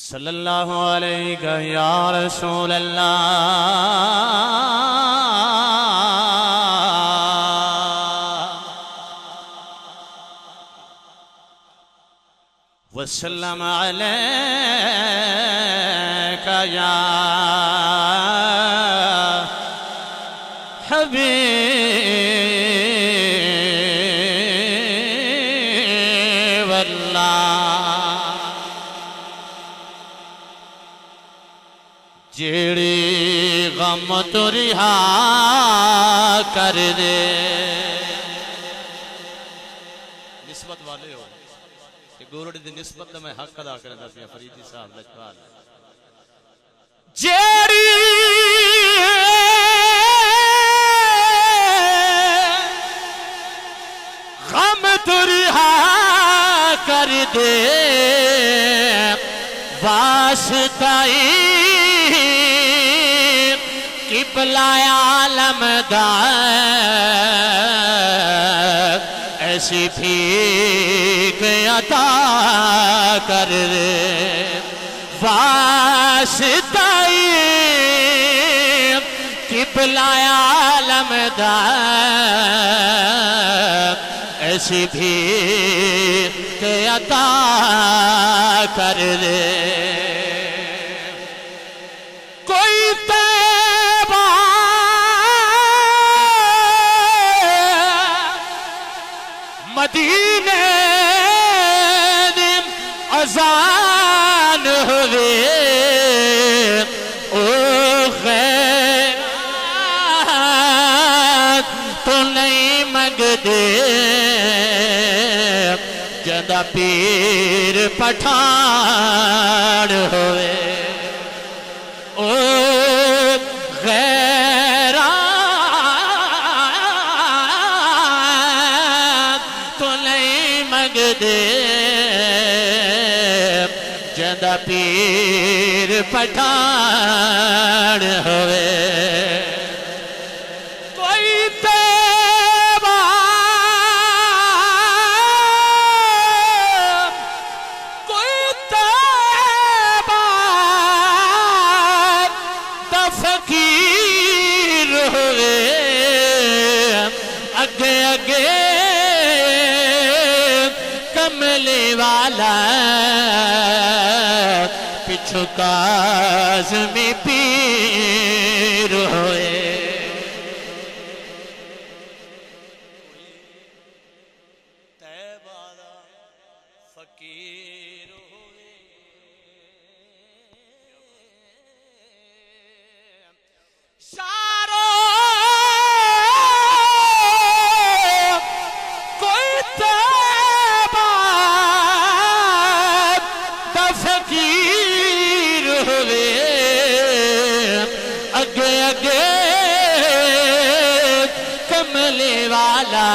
صلی اللہ علیہ یا رسول اللہ وسلم علیک یا حبیب اللہ جیڑی غم تو رہا کر دے نسبت والے ہو کہ گورڑی دی نسبت دا میں حق ادا کرنا پیا فریدی صاحب لجپال جیڑی غم تو رہا کر دے واسطائی قبلہ عالم دا ایسی بھیک عطا کر دے واسطائی قبلہ عالم دا ایسی بھیک عطا کر دے کوئی تیبہ مدینے دن اذان ہوئے او خیرات تو نہیں مگ دے جدہ پیر پٹھان ہوئے او غیرات تو نہیں مگ دے جدہ پیر پٹھان ہوئے کملی والا پچھو کاظمی پیر ہوئے تیبہ دا فقیر ہوئے شارو کملی والا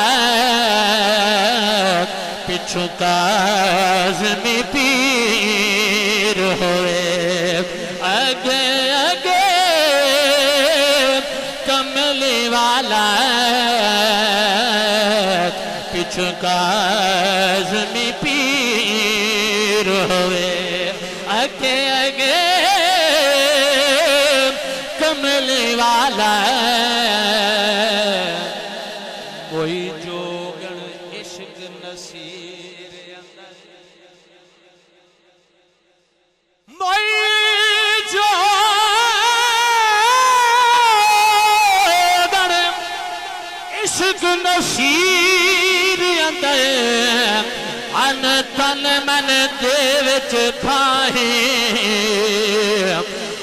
پچھو کاظمی پیر ہوئے اگے اگے کملی والا پچھو کاظمی پیر ہوئے اگے اگے کملی والا کوئی جوگن عشق نصیر موئی جوگن عشق نصیر ان تن من دے وچ کھائیں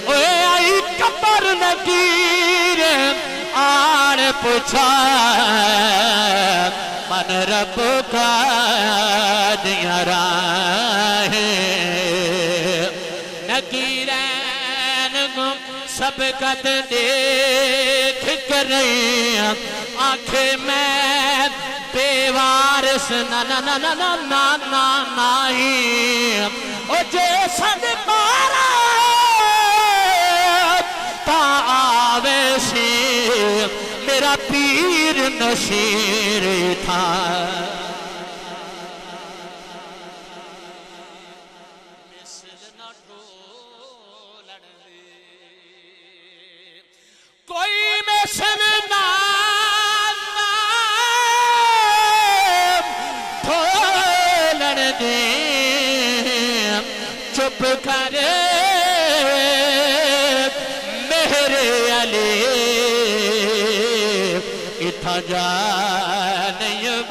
اوے آئی کبر نکیر آن پوچھا من رب کا دیا راہیں نکیرین گم سبقت دیکھ کر رہی آنکھیں میں بیوارس نہیں او جیسا مارا تا آویسی میرا پیر نشیر تھا مثل نہ ٹھولن دی کوئی مسل نہ ٹھولن دی چپ کر میرے علی اتھا جا نہیں